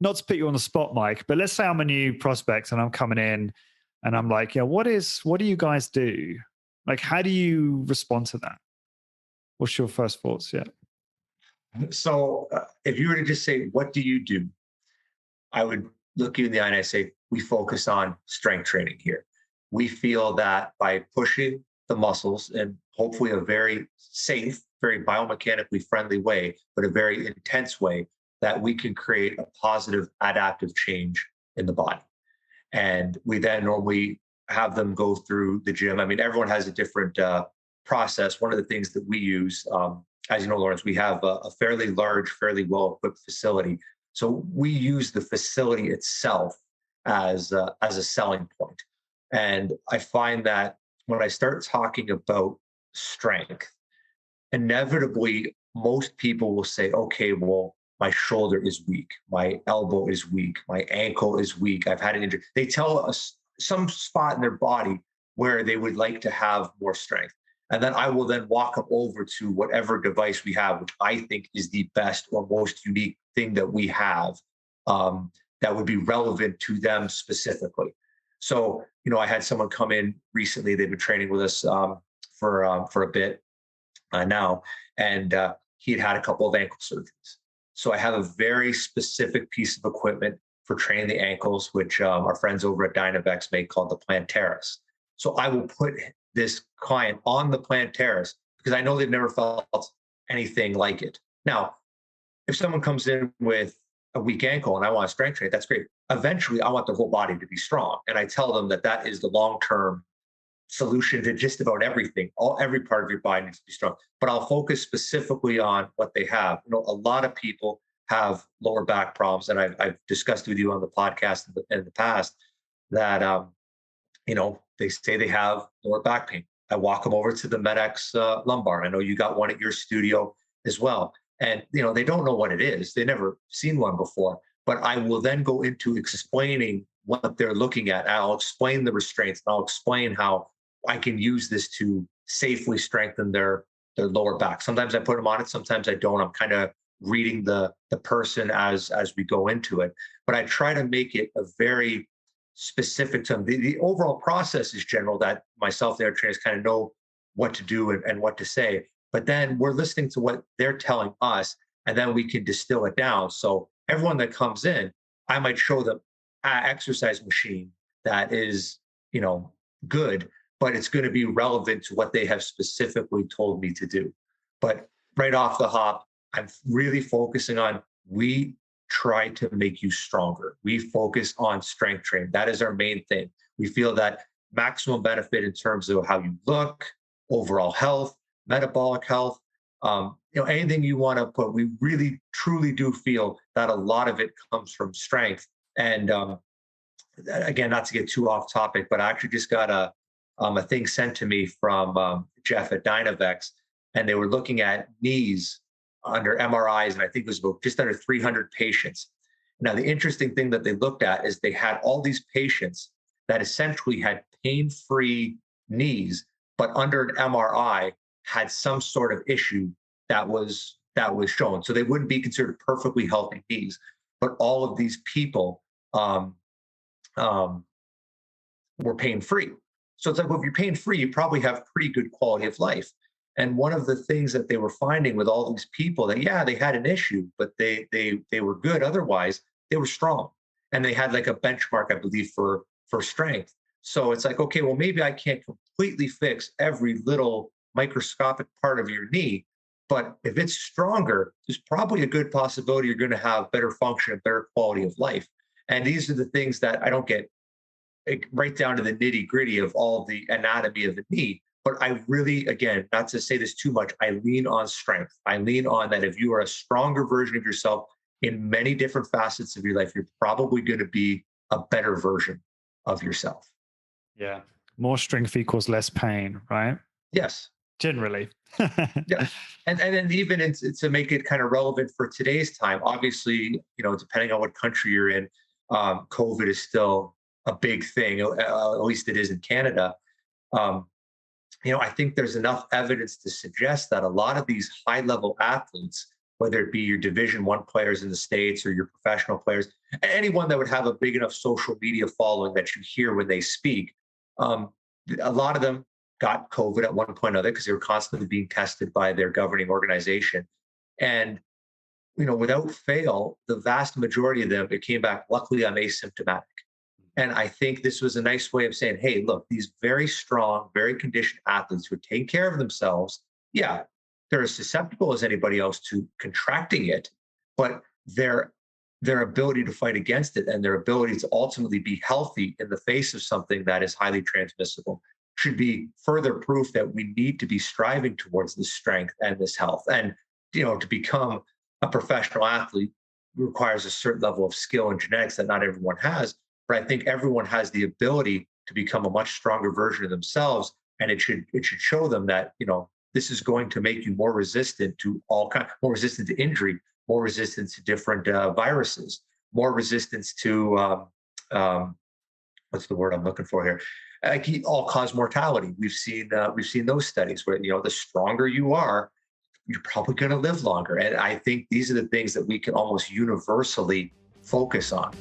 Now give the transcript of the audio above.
not to put you on the spot, Mike, but let's say I'm a new prospect and I'm coming in and I'm like, yeah, what do you guys do? Like, how do you respond to that? What's your first thoughts? Yeah. So if you were to just say, what do you do? I would look you in the eye and I say, we focus on strength training here. We feel that by pushing the muscles in hopefully a very safe, very biomechanically friendly way, but a very intense way, that we can create a positive adaptive change in the body. And we then normally have them go through the gym. I mean, everyone has a different process. One of the things that we use, as you know, Lawrence, we have a fairly large, fairly well-equipped facility. So we use the facility itself as a selling point. And I find that when I start talking about strength, inevitably most people will say, okay, well, my shoulder is weak, my elbow is weak, my ankle is weak, I've had an injury. They tell us some spot in their body where they would like to have more strength. And then I will then walk them over to whatever device we have, which I think is the best or most unique thing that we have, that would be relevant to them specifically. So, I had someone come in recently. They've been training with us for a bit now, and he had a couple of ankle surgeries. So I have a very specific piece of equipment for training the ankles, which our friends over at Dynavex make, called the Plantaris. So I will put this client on the Plantaris because I know they've never felt anything like it. Now, if someone comes in with a weak ankle and I want to strength train, that's great. Eventually, I want their whole body to be strong. And I tell them that that is the long-term solution to just about everything. Every part of your body needs to be strong. But I'll focus specifically on what they have. A lot of people have lower back problems, and I've discussed with you on the podcast in the past that they say they have lower back pain. I walk them over to the MedX lumbar. I know you got one at your studio as well. And they don't know what it is. They've never seen one before. But I will then go into explaining what they're looking at. I'll explain the restraints. And I'll explain how I can use this to safely strengthen their lower back. Sometimes I put them on it. Sometimes I don't. I'm kind of reading the person as we go into it. But I try to make it a very specific to them. The overall process is general, that myself, their trainers kind of know what to do and what to say. But then we're listening to what they're telling us, and then we can distill it down. So everyone that comes in, I might show them an exercise machine that is, good, but it's going to be relevant to what they have specifically told me to do. But right off the hop, I'm really focusing on, we try to make you stronger. We focus on strength training. That is our main thing. We feel that maximum benefit in terms of how you look, overall health, metabolic health, anything you want to put. We really, truly do feel that a lot of it comes from strength. And again, not to get too off topic, but I actually just got a thing sent to me from Jeff at Dynavex, and they were looking at knees under MRIs, and I think it was about just under 300 patients. Now, the interesting thing that they looked at is they had all these patients that essentially had pain-free knees, but under an MRI had some sort of issue that was shown. So they wouldn't be considered perfectly healthy knees, but all of these people were pain-free. So it's like, well, if you're pain-free, you probably have pretty good quality of life. And one of the things that they were finding with all these people, that they had an issue, but they were good. Otherwise, they were strong, and they had like a benchmark, I believe, for strength. So it's like, okay, well, maybe I can't completely fix every little microscopic part of your knee, but if it's stronger, there's probably a good possibility you're going to have better function and better quality of life. And these are the things that I don't get right down to the nitty gritty of all the anatomy of the knee. But I really, again, not to say this too much, I lean on strength. I lean on that if you are a stronger version of yourself in many different facets of your life, you're probably going to be a better version of yourself. Yeah. More strength equals less pain, right? Yes. Generally. Yeah. And then even to make it kind of relevant for today's time, obviously, depending on what country you're in, COVID is still a big thing. At least it is in Canada. I think there's enough evidence to suggest that a lot of these high-level athletes, whether it be your Division 1 players in the States or your professional players, anyone that would have a big enough social media following that you hear when they speak. Um, a lot of them got COVID at one point or another because they were constantly being tested by their governing organization. And without fail, the vast majority of them, it came back. Luckily, I'm asymptomatic. And I think this was a nice way of saying, hey, look, these very strong, very conditioned athletes who take care of themselves, yeah, they're as susceptible as anybody else to contracting it, but their ability to fight against it and their ability to ultimately be healthy in the face of something that is highly transmissible should be further proof that we need to be striving towards this strength and this health. And to become a professional athlete requires a certain level of skill and genetics that not everyone has. But I think everyone has the ability to become a much stronger version of themselves, and it should show them that this is going to make you more resistant to more resistant to injury, more resistant to different viruses, more resistance to what's the word I'm looking for here? Like all-cause mortality. We've seen those studies where the stronger you are, you're probably going to live longer. And I think these are the things that we can almost universally focus on.